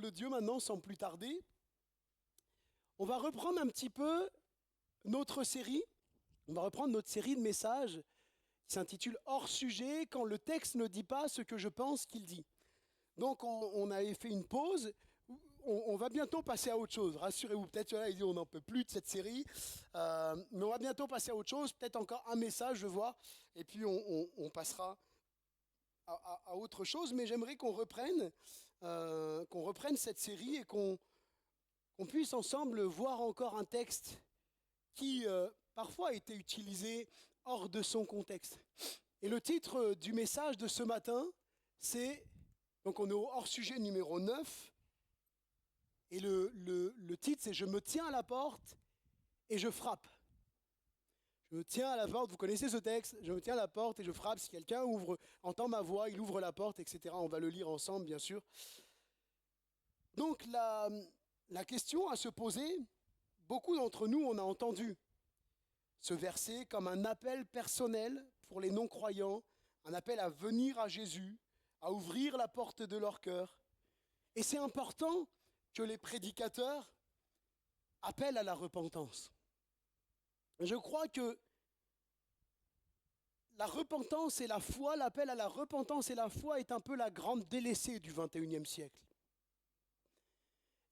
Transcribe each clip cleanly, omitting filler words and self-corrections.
parole de Dieu maintenant, sans plus tarder. On va reprendre un petit peu notre série. On va reprendre notre série de messages qui s'intitule « Hors sujet, quand le texte ne dit pas ce que je pense qu'il dit ». Donc on avait fait une pause. On va bientôt passer à autre chose. Rassurez-vous, peut-être là, il dit on n'en peut plus de cette série. Mais on va bientôt passer à autre chose. Peut-être encore un message, je vois. Et puis on passera à autre chose. Mais j'aimerais qu'on reprenne cette série et qu'on puisse ensemble voir encore un texte qui parfois a été utilisé hors de son contexte. Et le titre du message de ce matin, c'est, donc on est au hors-sujet numéro 9, et le titre c'est « Je me tiens à la porte et je frappe ». Je me tiens à la porte, vous connaissez ce texte, je me tiens à la porte et je frappe. Si quelqu'un entend ma voix, il ouvre la porte, etc. On va le lire ensemble, bien sûr. Donc la question à se poser, beaucoup d'entre nous, on a entendu ce verset comme un appel personnel pour les non-croyants, un appel à venir à Jésus, à ouvrir la porte de leur cœur. Et c'est important que les prédicateurs appellent à la repentance. Je crois que la repentance et la foi, l'appel à la repentance et la foi est un peu la grande délaissée du XXIe siècle.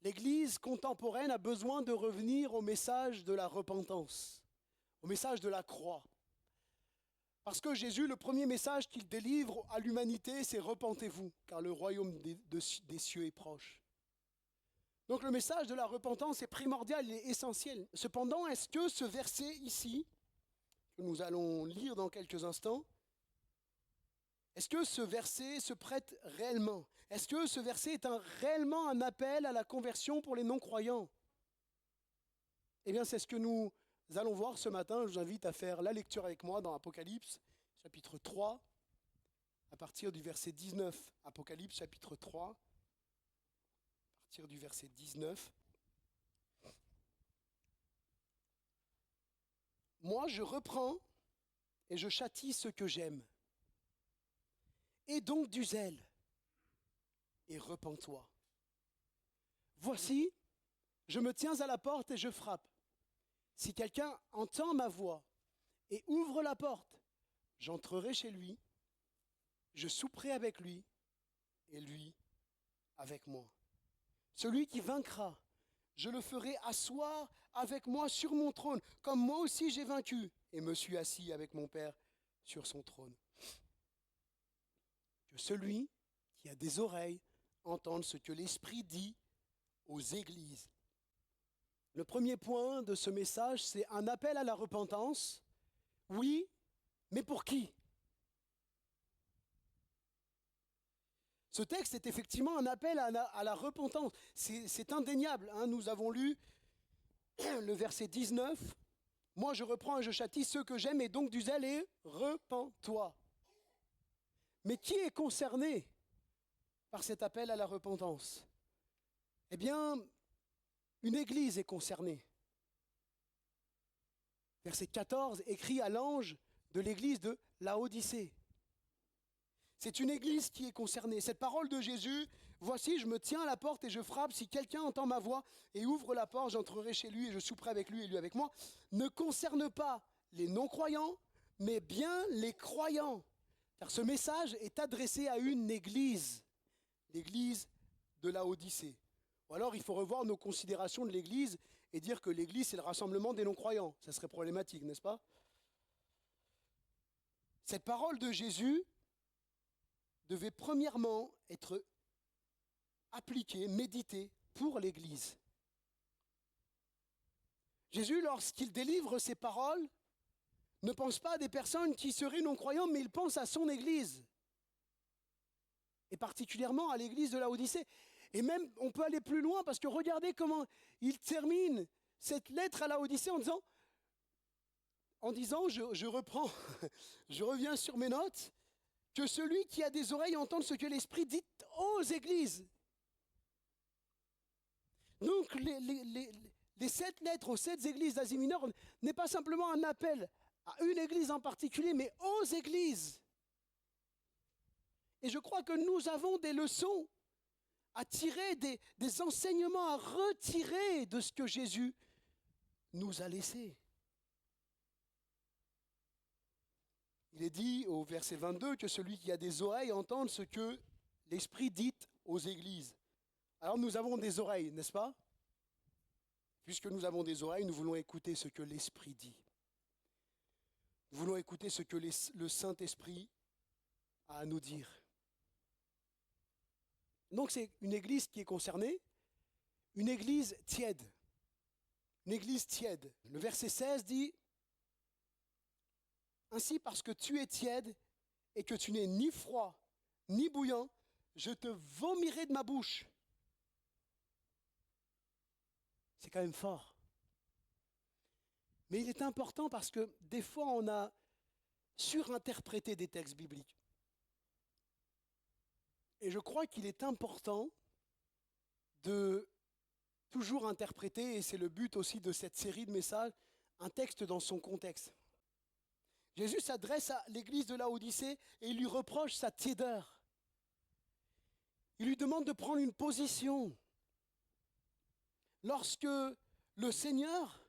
L'Église contemporaine a besoin de revenir au message de la repentance, au message de la croix. Parce que Jésus, le premier message qu'il délivre à l'humanité, c'est « Repentez-vous, car le royaume des cieux est proche ». Donc le message de la repentance est primordial, il est essentiel. Cependant, est-ce que ce verset ici, que nous allons lire dans quelques instants, est-ce que ce verset se prête réellement? Est-ce que ce verset est réellement un appel à la conversion pour les non-croyants? Eh bien, c'est ce que nous allons voir ce matin. Je vous invite à faire la lecture avec moi dans Apocalypse, chapitre 3, à partir du verset 19. Apocalypse, chapitre 3, à partir du verset 19. Moi, je reprends et je châtie ceux que j'aime. Et donc du zèle, et repens-toi. Voici, je me tiens à la porte et je frappe. Si quelqu'un entend ma voix et ouvre la porte, j'entrerai chez lui, je souperai avec lui, et lui avec moi. Celui qui vaincra, je le ferai asseoir avec moi sur mon trône, comme moi aussi j'ai vaincu, et me suis assis avec mon Père sur son trône. Que celui qui a des oreilles entende ce que l'Esprit dit aux églises. Le premier point de ce message, c'est un appel à la repentance. Oui, mais pour qui? Ce texte est effectivement un appel à la repentance. C'est indéniable. Nous avons lu le verset 19. « Moi, je reprends et je châtie ceux que j'aime, et donc du zèle, et repens-toi. » Mais qui est concerné par cet appel à la repentance? Eh bien, une église est concernée. Verset 14, écrit à l'ange de l'église de Laodicée. C'est une église qui est concernée. Cette parole de Jésus, « Voici, je me tiens à la porte et je frappe. Si quelqu'un entend ma voix et ouvre la porte, j'entrerai chez lui et je souperai avec lui et lui avec moi », ne concerne pas les non-croyants, mais bien les croyants. Car ce message est adressé à une église, l'église de Laodicée. Ou alors il faut revoir nos considérations de l'église et dire que l'église c'est le rassemblement des non-croyants. Ça serait problématique, n'est-ce pas? Cette parole de Jésus devait premièrement être appliquée, méditée pour l'église. Jésus, lorsqu'il délivre ces paroles, ne pense pas à des personnes qui seraient non-croyantes, mais il pense à son Église. Et particulièrement à l'Église de Laodicée. Et même, on peut aller plus loin, parce que regardez comment il termine cette lettre à Laodicée en disant, je reprends, je reviens sur mes notes, que celui qui a des oreilles entende ce que l'Esprit dit aux Églises. Donc, les 7 lettres aux 7 églises d'Asie mineure n'est pas simplement un appel à une église en particulier, mais aux églises. Et je crois que nous avons des leçons à tirer des enseignements, à retirer de ce que Jésus nous a laissé. Il est dit au verset 22 que celui qui a des oreilles entende ce que l'Esprit dit aux églises. Alors nous avons des oreilles, n'est-ce pas? Puisque nous avons des oreilles, nous voulons écouter ce que l'Esprit dit. Nous voulons écouter ce que le Saint-Esprit a à nous dire. Donc c'est une église qui est concernée, une église tiède. Une église tiède. Le verset 16 dit « Ainsi parce que tu es tiède et que tu n'es ni froid ni bouillant, je te vomirai de ma bouche. » C'est quand même fort. Mais il est important parce que des fois on a surinterprété des textes bibliques. Et je crois qu'il est important de toujours interpréter, et c'est le but aussi de cette série de messages, un texte dans son contexte. Jésus s'adresse à l'église de Laodicée et il lui reproche sa tiédeur. Il lui demande de prendre une position. Lorsque le Seigneur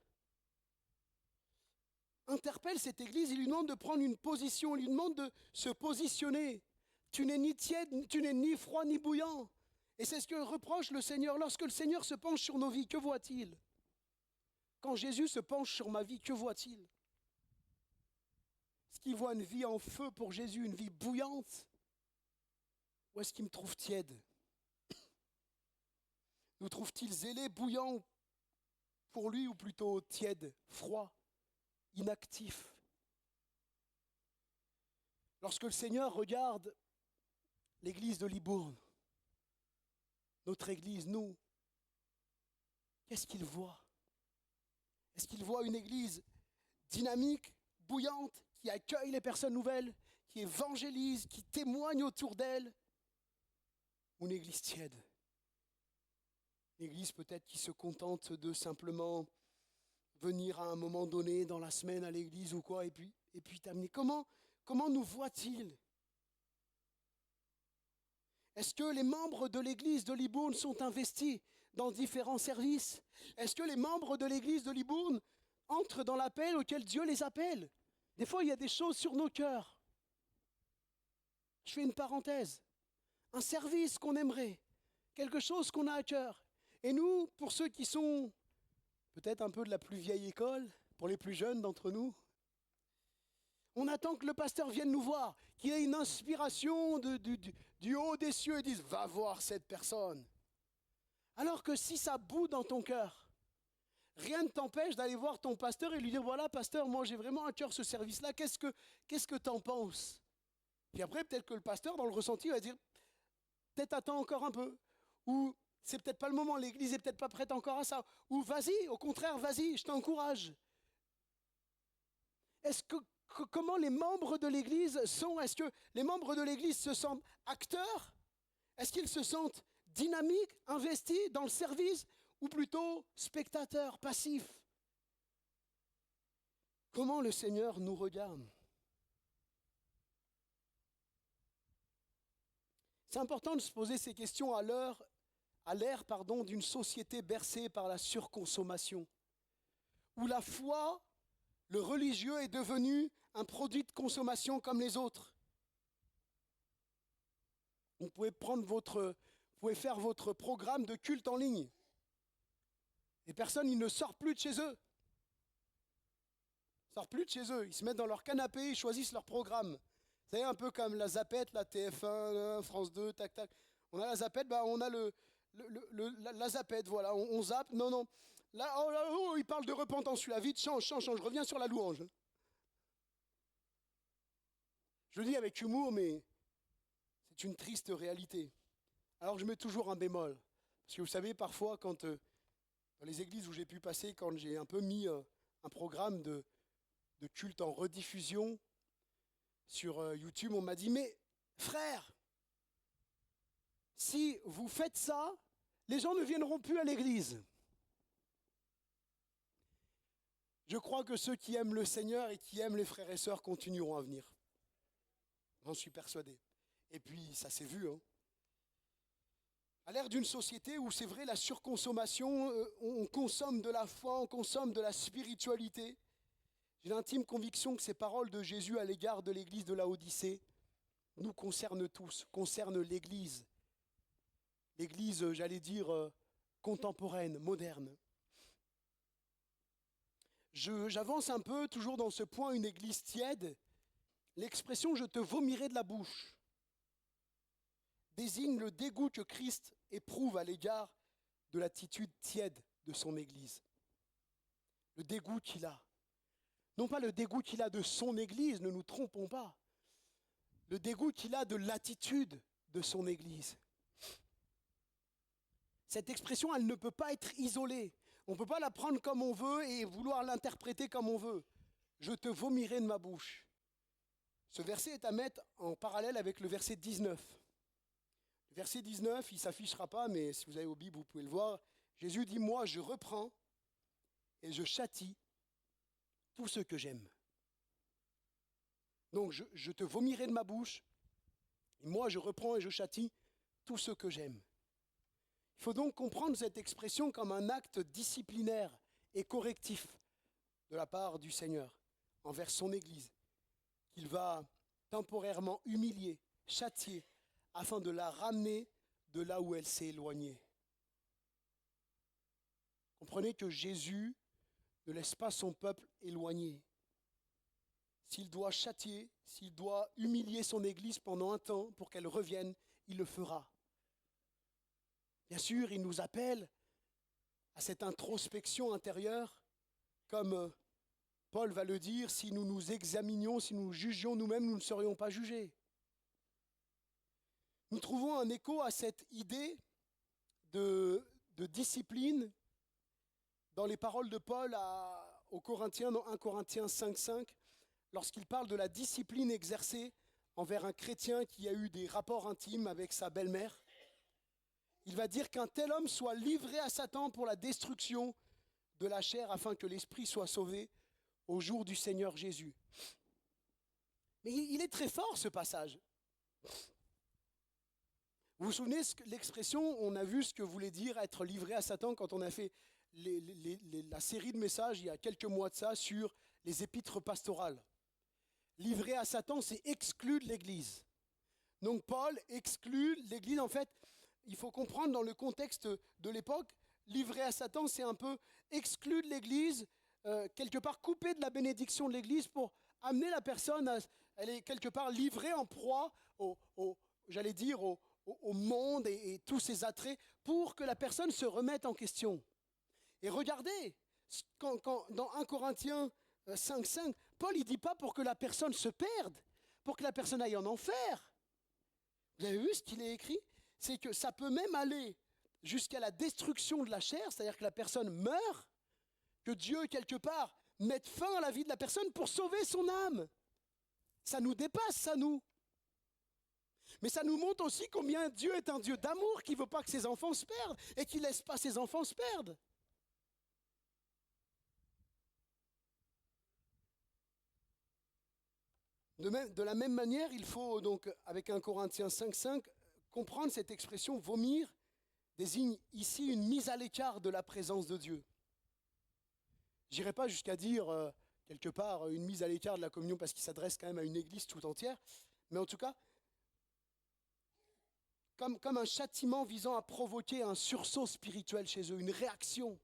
interpelle cette église, il lui demande de prendre une position, il lui demande de se positionner. Tu n'es ni tiède, tu n'es ni froid ni bouillant. Et c'est ce que reproche le Seigneur. Lorsque le Seigneur se penche sur nos vies, que voit-il? Quand Jésus se penche sur ma vie, que voit-il? Est-ce qu'il voit une vie en feu pour Jésus, une vie bouillante? Ou est-ce qu'il me trouve tiède? Nous trouve-t-il zélé, bouillant pour lui, ou plutôt tiède, froid, inactif? Lorsque le Seigneur regarde l'église de Libourne, notre église, nous, qu'est-ce qu'il voit? Est-ce qu'il voit une église dynamique, bouillante, qui accueille les personnes nouvelles, qui évangélise, qui témoigne autour d'elle? Ou une église tiède? Une église peut-être qui se contente de simplement venir à un moment donné dans la semaine à l'église ou quoi, et puis terminer. Comment nous voit-il? Est-ce que les membres de l'église de Libourne sont investis dans différents services? Est-ce que les membres de l'église de Libourne entrent dans l'appel auquel Dieu les appelle? Des fois, il y a des choses sur nos cœurs. Je fais une parenthèse. Un service qu'on aimerait, quelque chose qu'on a à cœur. Et nous, pour ceux qui sont peut-être un peu de la plus vieille école, pour les plus jeunes d'entre nous, on attend que le pasteur vienne nous voir, qu'il ait une inspiration du haut des cieux et dise « Va voir cette personne ». Alors que si ça bout dans ton cœur, rien ne t'empêche d'aller voir ton pasteur et lui dire « Voilà, pasteur, moi j'ai vraiment à cœur ce service-là, qu'est-ce que t'en penses ?» Puis après, peut-être que le pasteur, dans le ressenti, va dire « Peut-être attends encore un peu ». Ou « C'est peut-être pas le moment, l'église est peut-être pas prête encore à ça ». Ou « Vas-y, au contraire, vas-y, je t'encourage ». Comment les membres de l'Église sont? Est-ce que les membres de l'Église se sentent acteurs? Est-ce qu'ils se sentent dynamiques, investis dans le service? Ou plutôt spectateurs, passifs? Comment le Seigneur nous regarde? C'est important de se poser ces questions à l'ère d'une société bercée par la surconsommation, où la foi, le religieux est devenu un produit de consommation comme les autres. Vous pouvez faire votre programme de culte en ligne. Les personnes, ils ne sortent plus de chez eux. Ils ne sortent plus de chez eux. Ils se mettent dans leur canapé, ils choisissent leur programme. Vous savez, un peu comme la Zapette, la TF1, France 2, tac, tac. On a la Zapette, on a la Zapette, voilà. On zappe, non. Là, il parle de repentance, celui-là, vite, change, je reviens sur la louange. Je le dis avec humour, mais c'est une triste réalité. Alors je mets toujours un bémol. Parce que vous savez, parfois, quand dans les églises où j'ai pu passer, quand j'ai un peu mis un programme de culte en rediffusion sur YouTube, on m'a dit, mais frère, si vous faites ça, les gens ne viendront plus à l'église. Je crois que ceux qui aiment le Seigneur et qui aiment les frères et sœurs continueront à venir. J'en suis persuadé. Et puis, ça s'est vu. À l'ère d'une société où c'est vrai, la surconsommation, on consomme de la foi, on consomme de la spiritualité. J'ai l'intime conviction que ces paroles de Jésus à l'égard de l'église de Laodicée nous concernent tous, concernent l'église. L'église, j'allais dire, contemporaine, moderne. J'avance un peu, toujours dans ce point, une église tiède. L'expression « je te vomirai de la bouche » désigne le dégoût que Christ éprouve à l'égard de l'attitude tiède de son Église. Le dégoût qu'il a. Non pas le dégoût qu'il a de son Église, ne nous trompons pas. Le dégoût qu'il a de l'attitude de son Église. Cette expression, elle ne peut pas être isolée. On ne peut pas la prendre comme on veut et vouloir l'interpréter comme on veut. Je te vomirai de ma bouche. Ce verset est à mettre en parallèle avec le verset 19. Le verset 19, il ne s'affichera pas, mais si vous avez vos Bibles, vous pouvez le voir. Jésus dit, moi, je reprends et je châtie tout ce que j'aime. Donc, je te vomirai de ma bouche, et moi, je reprends et je châtie tout ce que j'aime. Il faut donc comprendre cette expression comme un acte disciplinaire et correctif de la part du Seigneur envers son Église, qu'il va temporairement humilier, châtier, afin de la ramener de là où elle s'est éloignée. Comprenez que Jésus ne laisse pas son peuple éloigné. S'il doit châtier, s'il doit humilier son Église pendant un temps pour qu'elle revienne, il le fera. Bien sûr, il nous appelle à cette introspection intérieure, comme Paul va le dire, si nous nous examinions, si nous jugions nous-mêmes, nous ne serions pas jugés. Nous trouvons un écho à cette idée de discipline dans les paroles de Paul aux Corinthiens, dans 1 Corinthiens 5,5, lorsqu'il parle de la discipline exercée envers un chrétien qui a eu des rapports intimes avec sa belle-mère. Il va dire qu'un tel homme soit livré à Satan pour la destruction de la chair afin que l'esprit soit sauvé au jour du Seigneur Jésus. Mais il est très fort ce passage. Vous vous souvenez de l'expression, on a vu ce que voulait dire être livré à Satan quand on a fait la série de messages il y a quelques mois de ça sur les épîtres pastorales. Livré à Satan, c'est exclu de l'Église. Donc Paul exclut l'Église. En fait, il faut comprendre dans le contexte de l'époque, livré à Satan, c'est un peu exclu de l'Église, quelque part coupé de la bénédiction de l'Église pour amener la personne, elle est quelque part livrée en proie j'allais dire, au monde et tous ses attraits pour que la personne se remette en question. Et regardez, dans 1 Corinthiens 5,5, Paul ne dit pas pour que la personne se perde, pour que la personne aille en enfer. Vous avez vu ce qu'il est écrit? C'est que ça peut même aller jusqu'à la destruction de la chair, c'est-à-dire que la personne meurt, que Dieu, quelque part, mette fin à la vie de la personne pour sauver son âme. Ça nous dépasse, ça nous. Mais ça nous montre aussi combien Dieu est un Dieu d'amour qui ne veut pas que ses enfants se perdent et qui ne laisse pas ses enfants se perdre. De la même manière, il faut donc, avec 1 Corinthiens 5,5, comprendre cette expression « vomir » désigne ici une mise à l'écart de la présence de Dieu. Je n'irai pas jusqu'à dire, quelque part, une mise à l'écart de la communion parce qu'il s'adresse quand même à une église tout entière, mais en tout cas, comme un châtiment visant à provoquer un sursaut spirituel chez eux, une réaction.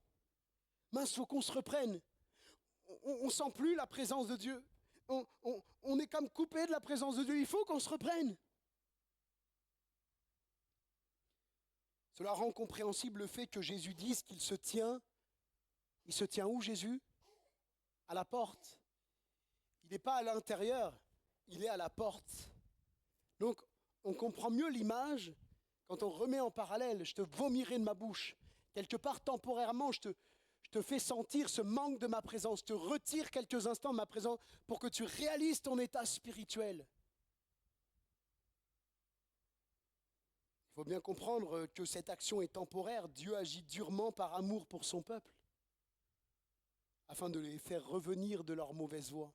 Mince, il faut qu'on se reprenne. On ne sent plus la présence de Dieu. On est comme coupé de la présence de Dieu. Il faut qu'on se reprenne. Cela rend compréhensible le fait que Jésus dise qu'il se tient. Il se tient où, Jésus? À la porte. Il n'est pas à l'intérieur, il est à la porte. Donc, on comprend mieux l'image quand on remet en parallèle, je te vomirai de ma bouche. Quelque part, temporairement, je te fais sentir ce manque de ma présence. Je te retire quelques instants de ma présence pour que tu réalises ton état spirituel. Il faut bien comprendre que cette action est temporaire. Dieu agit durement par amour pour son peuple, afin de les faire revenir de leur mauvaise voie.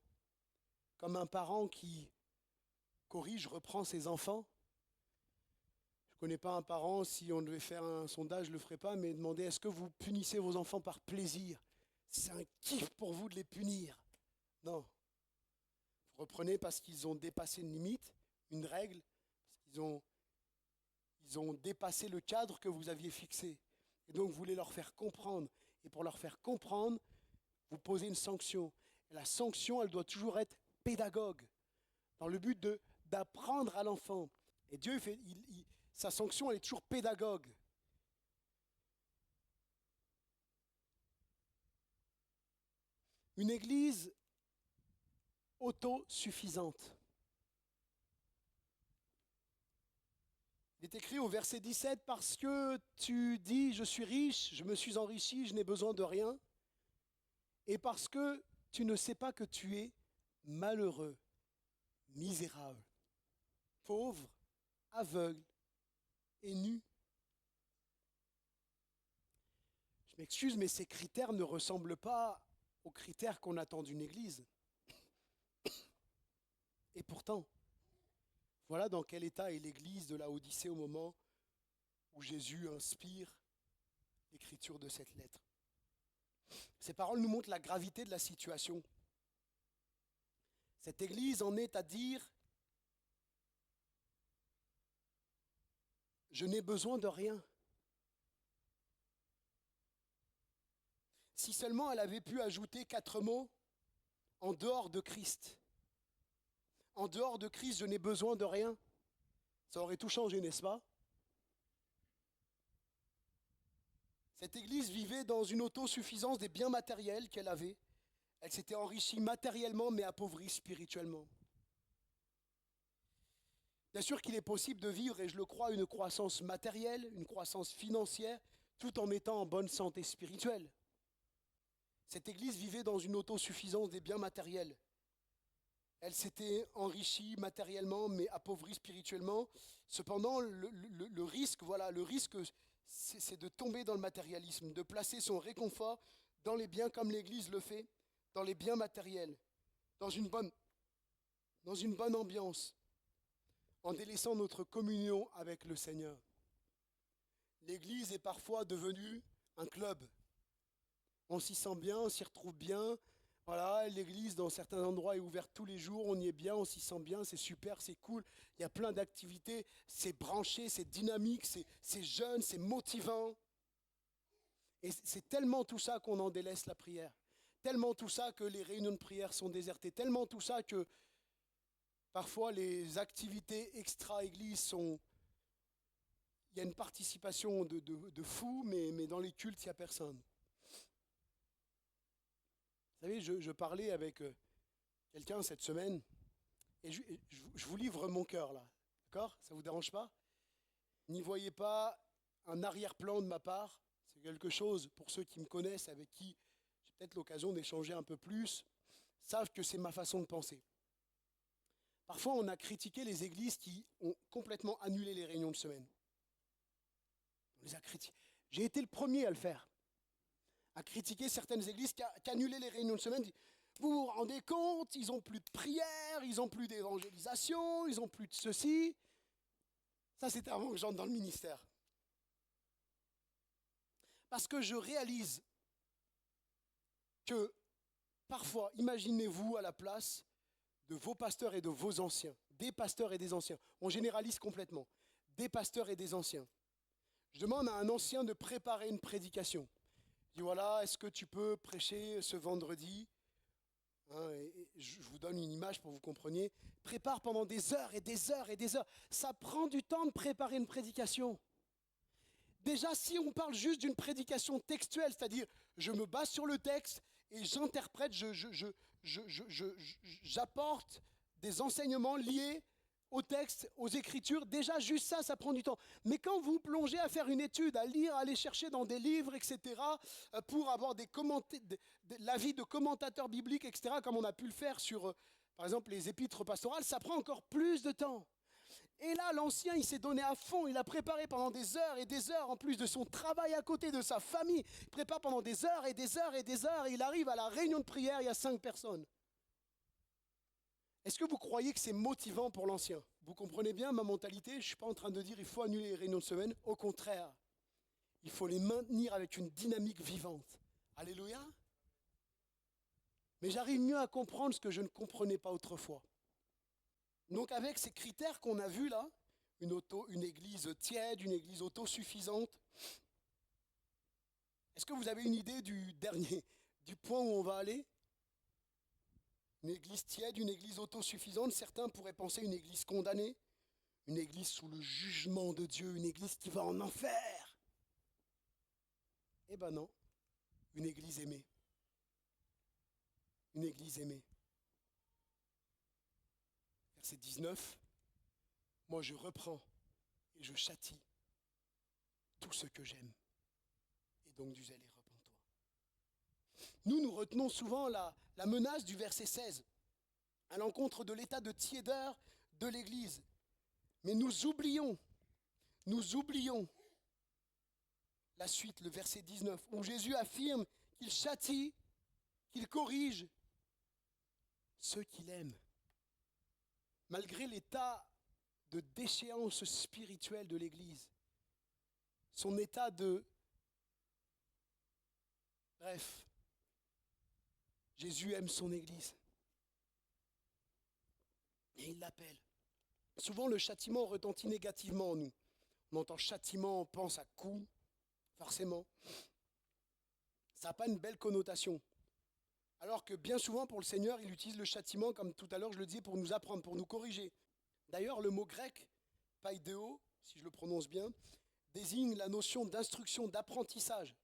Comme un parent qui corrige, reprend ses enfants. Je Je ne connais pas un parent, si on devait faire un sondage, je ne le ferais pas, mais demander est-ce que vous punissez vos enfants par plaisir? C'est un kiff pour vous de les punir. Non. Vous reprenez parce qu'ils ont dépassé une limite, une règle, parce qu'ils ont dépassé le cadre que vous aviez fixé. Et donc vous voulez leur faire comprendre. Et pour leur faire comprendre, vous posez une sanction. Et la sanction, elle doit toujours être pédagogue, dans le but d'apprendre à l'enfant. Et Dieu, sa sanction, elle est toujours pédagogue. Une église autosuffisante. Il est écrit au verset 17, parce que tu dis, je suis riche, je me suis enrichi, je n'ai besoin de rien. Et parce que tu ne sais pas que tu es malheureux, misérable, pauvre, aveugle et nu. Je m'excuse, mais ces critères ne ressemblent pas aux critères qu'on attend d'une église. Et pourtant, voilà dans quel état est l'église de la Odyssée au moment où Jésus inspire l'écriture de cette lettre. Ces paroles nous montrent la gravité de la situation. Cette église en est à dire « Je n'ai besoin de rien ». Si seulement elle avait pu ajouter 4 mots « en dehors de Christ ». En dehors de Christ, je n'ai besoin de rien. Ça aurait tout changé, n'est-ce pas? Cette église vivait dans une autosuffisance des biens matériels qu'elle avait. Elle s'était enrichie matériellement, mais appauvrie spirituellement. Bien sûr qu'il est possible de vivre, et je le crois, une croissance matérielle, une croissance financière, tout en étant en bonne santé spirituelle. Cette église vivait dans une autosuffisance des biens matériels. Elle s'était enrichie matériellement, mais appauvrie spirituellement. Cependant, le risque, c'est de tomber dans le matérialisme, de placer son réconfort dans les biens comme l'Église le fait, dans les biens matériels, dans une bonne ambiance, en délaissant notre communion avec le Seigneur. L'Église est parfois devenue un club. On s'y sent bien, on s'y retrouve bien. Voilà, l'église dans certains endroits est ouverte tous les jours, on y est bien, on s'y sent bien, c'est super, c'est cool. Il y a plein d'activités, c'est branché, c'est dynamique, c'est jeune, c'est motivant. Et c'est tellement tout ça qu'on en délaisse la prière. Tellement tout ça que les réunions de prière sont désertées. Tellement tout ça que parfois les activités extra-église sont... Il y a une participation de fous, mais dans les cultes, il n'y a personne. Vous savez, je parlais avec quelqu'un cette semaine, et je vous livre mon cœur là, d'accord? Ça ne vous dérange pas? N'y voyez pas un arrière-plan de ma part, c'est quelque chose, pour ceux qui me connaissent, avec qui j'ai peut-être l'occasion d'échanger un peu plus, savent que c'est ma façon de penser. Parfois, on a critiqué les églises qui ont complètement annulé les réunions de semaine. On les a critiquées. J'ai été le premier à le faire. À critiquer certaines églises qui annulaient les réunions de semaine. Vous vous rendez compte, ils n'ont plus de prière, ils n'ont plus d'évangélisation, ils n'ont plus de ceci. Ça, c'était avant que j'entre dans le ministère. Parce que je réalise que parfois, imaginez-vous à la place de vos pasteurs et de vos anciens, des pasteurs et des anciens. On généralise complètement. Des pasteurs et des anciens. Je demande à un ancien de préparer une prédication. Je dis voilà, est-ce que tu peux prêcher ce vendredi? Et je vous donne une image pour que vous compreniez. Prépare pendant des heures et des heures et des heures. Ça prend du temps de préparer une prédication. Déjà, si on parle juste d'une prédication textuelle, c'est-à-dire je me base sur le texte et j'interprète, j'apporte des enseignements liés au texte, aux écritures, déjà juste ça, ça prend du temps. Mais quand vous plongez à faire une étude, à lire, à aller chercher dans des livres, etc., pour avoir l'avis de commentateurs bibliques, etc., comme on a pu le faire sur, par exemple, les épîtres pastorales, ça prend encore plus de temps. Et là, l'ancien, il s'est donné à fond, il a préparé pendant des heures et des heures, en plus de son travail à côté, de sa famille, il prépare pendant des heures et des heures et des heures, et il arrive à la réunion de prière, il y a 5 personnes. Est-ce que vous croyez que c'est motivant pour l'ancien? Vous comprenez bien ma mentalité? Je ne suis pas en train de dire il faut annuler les réunions de semaine. Au contraire, il faut les maintenir avec une dynamique vivante. Alléluia. Mais j'arrive mieux à comprendre ce que je ne comprenais pas autrefois. Donc avec ces critères qu'on a vus là, une église tiède, une église autosuffisante, est-ce que vous avez une idée du point où on va aller? Une église tiède, une église autosuffisante, certains pourraient penser une église condamnée, une église sous le jugement de Dieu, une église qui va en enfer. Eh ben non, une église aimée. Une église aimée. Verset 19, moi je reprends et je châtie tout ce que j'aime. Et donc du zèle et repens-toi. Nous retenons souvent la menace du verset 16 à l'encontre de l'état de tiédeur de l'Église. Mais nous oublions la suite, le verset 19, où Jésus affirme qu'il châtie, qu'il corrige ceux qu'il aime. Malgré l'état de déchéance spirituelle de l'Église, son état de... Bref, Jésus aime son Église. Et il l'appelle. Souvent, le châtiment retentit négativement en nous. On entend châtiment, on pense à coup, forcément. Ça n'a pas une belle connotation. Alors que bien souvent, pour le Seigneur, il utilise le châtiment, comme tout à l'heure je le disais, pour nous apprendre, pour nous corriger. D'ailleurs, le mot grec, paidéo, si je le prononce bien, désigne la notion d'instruction, d'apprentissage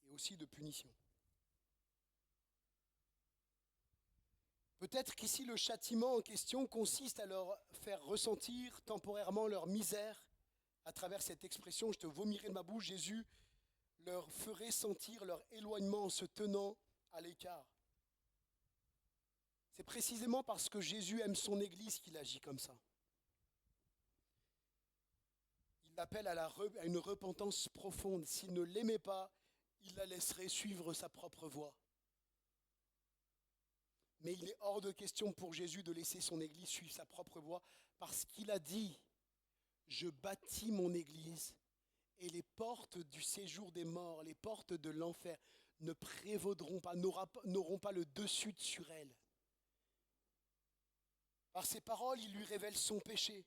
et aussi de punition. Peut-être qu'ici, le châtiment en question consiste à leur faire ressentir temporairement leur misère. À travers cette expression, je te vomirai de ma bouche, Jésus leur ferait sentir leur éloignement en se tenant à l'écart. C'est précisément parce que Jésus aime son Église qu'il agit comme ça. Il l'appelle à une repentance profonde. S'il ne l'aimait pas, il la laisserait suivre sa propre voie. Mais il est hors de question pour Jésus de laisser son Église suivre sa propre voie parce qu'il a dit « Je bâtis mon Église et les portes du séjour des morts, les portes de l'enfer ne prévaudront pas, n'auront pas le dessus sur elle. » Par ses paroles, il lui révèle son péché.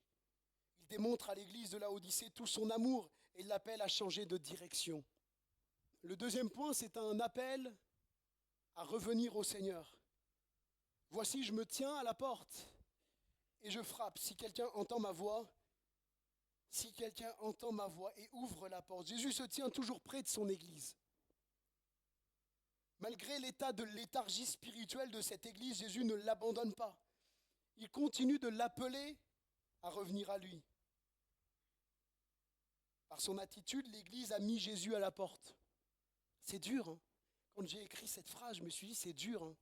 Il démontre à l'église de Laodicée tout son amour et l'appelle à changer de direction. Le deuxième point, c'est un appel à revenir au Seigneur. Voici, je me tiens à la porte et je frappe. Si quelqu'un entend ma voix et ouvre la porte. Jésus se tient toujours près de son église. Malgré l'état de léthargie spirituelle de cette église, Jésus ne l'abandonne pas. Il continue de l'appeler à revenir à lui. Par son attitude, l'Église a mis Jésus à la porte. C'est dur, hein. Quand j'ai écrit cette phrase, je me suis dit, c'est dur, hein.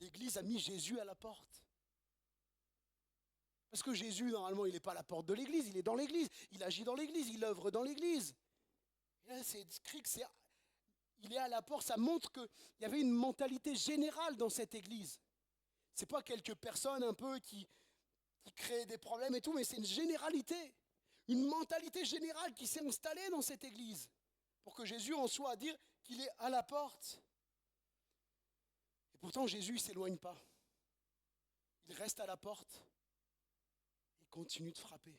L'Église a mis Jésus à la porte. Parce que Jésus, normalement, il n'est pas à la porte de l'Église, il est dans l'Église. Il agit dans l'Église, il œuvre dans l'Église. Et là, c'est écrit qu'il est à la porte. Ça montre qu'il y avait une mentalité générale dans cette Église. Ce n'est pas quelques personnes un peu qui créent des problèmes et tout, mais c'est une généralité. Une mentalité générale qui s'est installée dans cette église pour que Jésus en soit à dire qu'il est à la porte. Et pourtant, Jésus ne s'éloigne pas. Il reste à la porte et continue de frapper.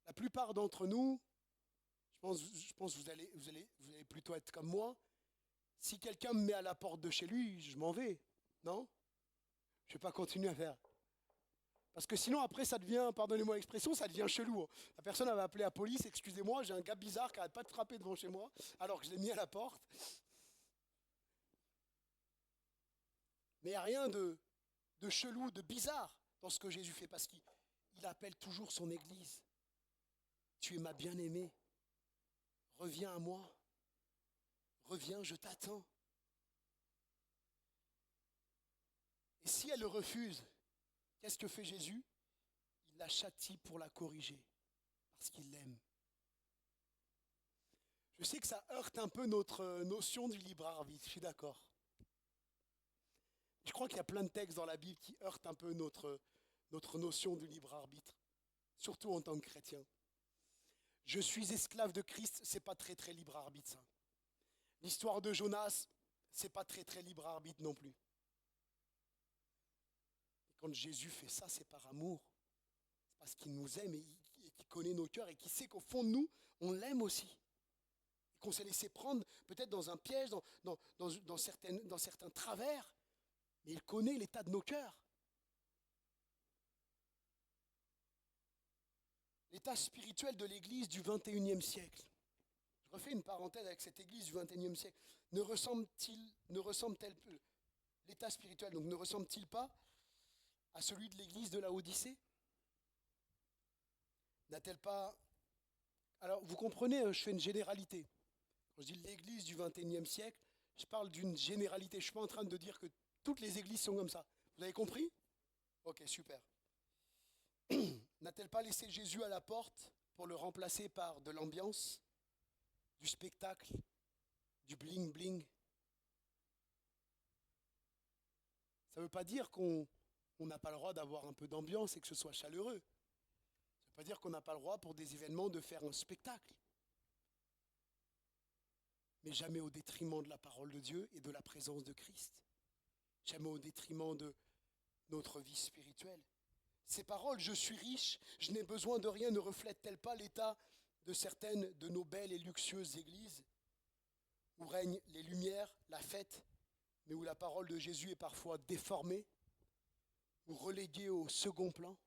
La plupart d'entre nous, je pense que vous allez plutôt être comme moi. Si quelqu'un me met à la porte de chez lui, je m'en vais. Non? Je ne vais pas continuer à faire. Parce que sinon, après, ça devient, pardonnez-moi l'expression, ça devient chelou. La personne va appeler la police, excusez-moi, j'ai un gars bizarre qui n'arrête pas de frapper devant chez moi, alors que je l'ai mis à la porte. Mais il n'y a rien de chelou, de bizarre dans ce que Jésus fait, parce qu'il appelle toujours son Église. Tu es ma bien-aimée, reviens à moi, reviens, je t'attends. Et si elle le refuse, qu'est-ce que fait Jésus? Il la châtie pour la corriger, parce qu'il l'aime. Je sais que ça heurte un peu notre notion du libre arbitre, je suis d'accord. Je crois qu'il y a plein de textes dans la Bible qui heurtent un peu notre notion du libre arbitre, surtout en tant que chrétien. Je suis esclave de Christ, c'est pas très très libre arbitre ça. L'histoire de Jonas, c'est pas très très libre arbitre non plus. Et quand Jésus fait ça, c'est par amour. C'est parce qu'il nous aime et qu'il connaît nos cœurs et qu'il sait qu'au fond de nous, on l'aime aussi. Et qu'on s'est laissé prendre peut-être dans un piège, dans certains travers, mais il connaît l'état de nos cœurs. L'état spirituel de l'Église du XXIe siècle. Je refais une parenthèse avec cette Église du XXIe siècle. Ne ressemble-t-elle l'état spirituel, donc ne ressemble-t-il pas à celui de l'Église de Laodicée? N'a-t-elle pas... Alors, vous comprenez, je fais une généralité. Quand je dis l'Église du XXIe siècle, je parle d'une généralité. Je ne suis pas en train de dire que toutes les églises sont comme ça. Vous avez compris? Ok, super. N'a-t-elle pas laissé Jésus à la porte pour le remplacer par de l'ambiance, du spectacle, du bling-bling? Ça ne veut pas dire qu'on n'a pas le droit d'avoir un peu d'ambiance et que ce soit chaleureux. Ça ne veut pas dire qu'on n'a pas le droit pour des événements de faire un spectacle. Mais jamais au détriment de la parole de Dieu et de la présence de Christ. Jamais au détriment de notre vie spirituelle. Ces paroles, je suis riche, je n'ai besoin de rien, ne reflètent-elles pas l'état de certaines de nos belles et luxueuses églises, où règnent les lumières, la fête, mais où la parole de Jésus est parfois déformée ou reléguée au second plan?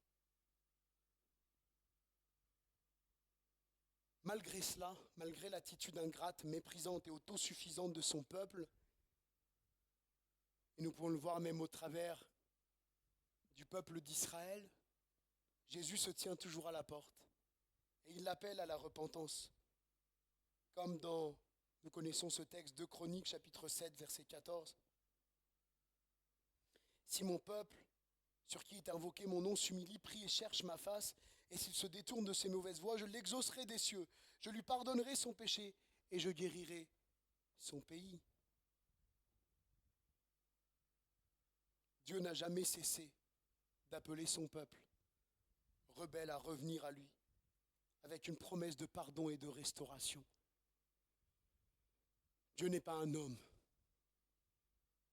Malgré cela, malgré l'attitude ingrate, méprisante et autosuffisante de son peuple, et nous pouvons le voir même au travers du peuple d'Israël, Jésus se tient toujours à la porte et il l'appelle à la repentance. Comme nous connaissons ce texte, 2 Chroniques, chapitre 7, verset 14. Si mon peuple, sur qui est invoqué mon nom, s'humilie, prie et cherche ma face, et s'il se détourne de ses mauvaises voies, je l'exaucerai des cieux, je lui pardonnerai son péché et je guérirai son pays. Dieu n'a jamais cessé d'appeler son peuple rebelle à revenir à lui, avec une promesse de pardon et de restauration. Dieu n'est pas un homme.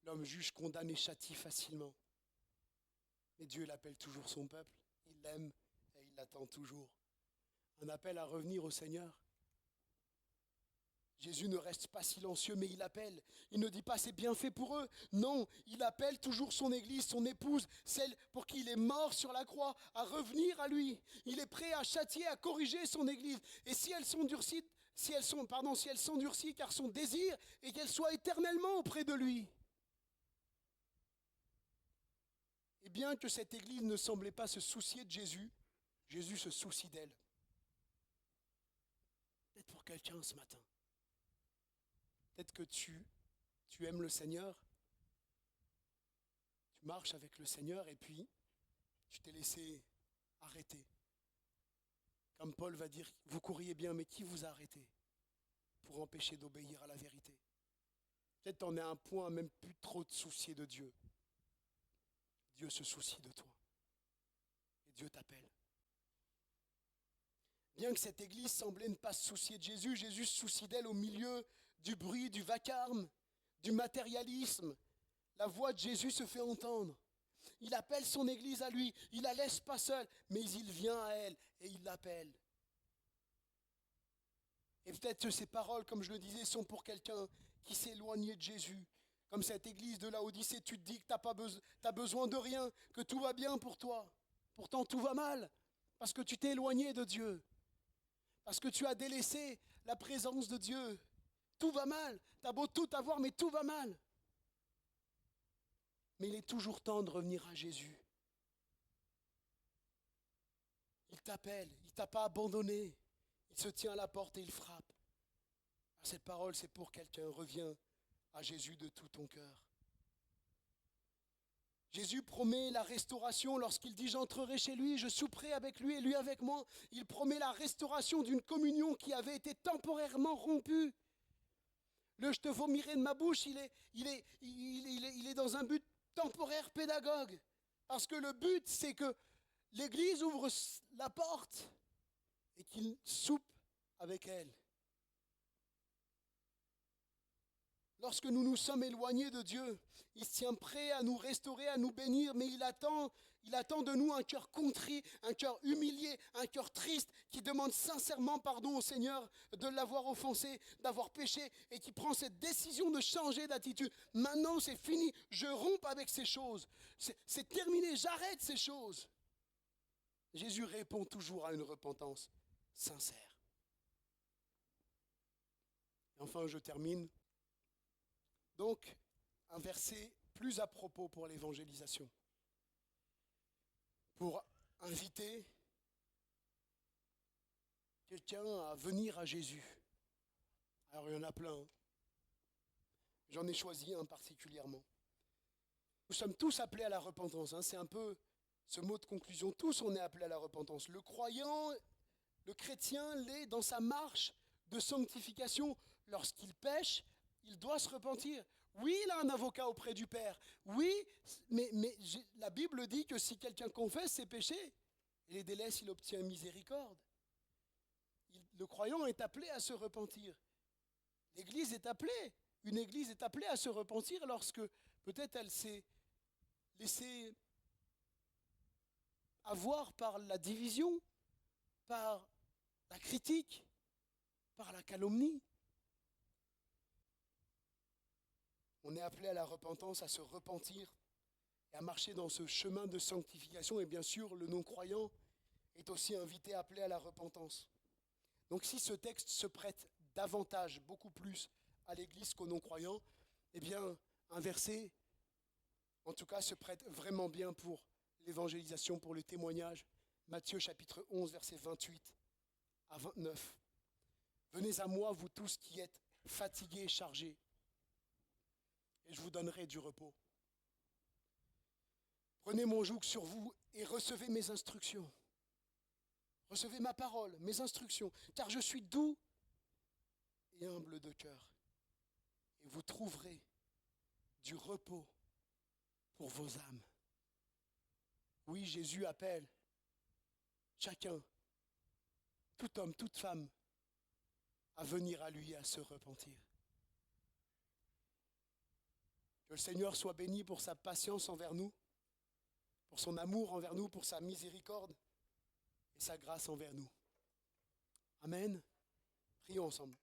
L'homme juge, condamne et châtie facilement. Mais Dieu l'appelle toujours son peuple. Il l'aime et il l'attend toujours. Un appel à revenir au Seigneur. Jésus ne reste pas silencieux, mais il appelle. Il ne dit pas c'est bien fait pour eux. Non, il appelle toujours son Église, son épouse, celle pour qui il est mort sur la croix, à revenir à lui. Il est prêt à châtier, à corriger son Église. Et si elles s'endurcissent, car son désir est qu'elles soient éternellement auprès de lui. Et bien que cette Église ne semblait pas se soucier de Jésus, Jésus se soucie d'elle. Peut-être pour quelqu'un ce matin. Peut-être que tu aimes le Seigneur, tu marches avec le Seigneur et puis tu t'es laissé arrêter. Comme Paul va dire, vous courriez bien, mais qui vous a arrêté pour empêcher d'obéir à la vérité? Peut-être t'en es à un point à même plus trop te soucier de Dieu. Dieu se soucie de toi et Dieu t'appelle. Bien que cette église semblait ne pas se soucier de Jésus, Jésus se soucie d'elle au milieu du bruit, du vacarme, du matérialisme. La voix de Jésus se fait entendre. Il appelle son église à lui. Il la laisse pas seule, mais il vient à elle et il l'appelle. Et peut-être que ces paroles, comme je le disais, sont pour quelqu'un qui s'est éloigné de Jésus. Comme cette église de Laodicée, tu te dis que tu n'as besoin de rien, que tout va bien pour toi. Pourtant, tout va mal, parce que tu t'es éloigné de Dieu. Parce que tu as délaissé la présence de Dieu. Tout va mal. Tu as beau tout avoir, mais tout va mal. Mais il est toujours temps de revenir à Jésus. Il t'appelle, il ne t'a pas abandonné. Il se tient à la porte et il frappe. Cette parole, c'est pour quelqu'un. Reviens à Jésus de tout ton cœur. Jésus promet la restauration lorsqu'il dit « J'entrerai chez lui, je souperai avec lui et lui avec moi ». Il promet la restauration d'une communion qui avait été temporairement rompue. Le « je te vomirai de ma bouche », il est dans un but temporaire pédagogue. Parce que le but, c'est que l'Église ouvre la porte et qu'il soupe avec elle. Lorsque nous nous sommes éloignés de Dieu, il se tient prêt à nous restaurer, à nous bénir, mais il attend de nous un cœur contrit, un cœur humilié, un cœur triste, qui demande sincèrement pardon au Seigneur de l'avoir offensé, d'avoir péché, et qui prend cette décision de changer d'attitude. Maintenant, c'est fini, je romps avec ces choses. C'est terminé, j'arrête ces choses. Jésus répond toujours à une repentance sincère. Et enfin, je termine. Donc, un verset plus à propos pour l'évangélisation. Pour inviter quelqu'un à venir à Jésus. Alors, il y en a plein. J'en ai choisi un particulièrement. Nous sommes tous appelés à la repentance. C'est un peu ce mot de conclusion. Tous, on est appelés à la repentance. Le croyant, le chrétien l'est dans sa marche de sanctification. Lorsqu'il pêche, il doit se repentir. Oui, il a un avocat auprès du Père. Oui, mais la Bible dit que si quelqu'un confesse ses péchés et les délaisse, il obtient miséricorde. Le croyant est appelé à se repentir. L'Église est appelée. Une Église est appelée à se repentir lorsque peut-être elle s'est laissée avoir par la division, par la critique, par la calomnie. On est appelé à la repentance, à se repentir et à marcher dans ce chemin de sanctification. Et bien sûr, le non-croyant est aussi invité, appelé à la repentance. Donc si ce texte se prête davantage, beaucoup plus à l'Église qu'aux non-croyants, eh bien, un verset, en tout cas, se prête vraiment bien pour l'évangélisation, pour le témoignage. Matthieu chapitre 11, versets 28 à 29. Venez à moi, vous tous qui êtes fatigués et chargés, et je vous donnerai du repos. Prenez mon joug sur vous et recevez mes instructions. Recevez ma parole, mes instructions, car je suis doux et humble de cœur. Et vous trouverez du repos pour vos âmes. Oui, Jésus appelle chacun, tout homme, toute femme, à venir à lui, à se repentir. Que le Seigneur soit béni pour sa patience envers nous, pour son amour envers nous, pour sa miséricorde et sa grâce envers nous. Amen. Prions ensemble.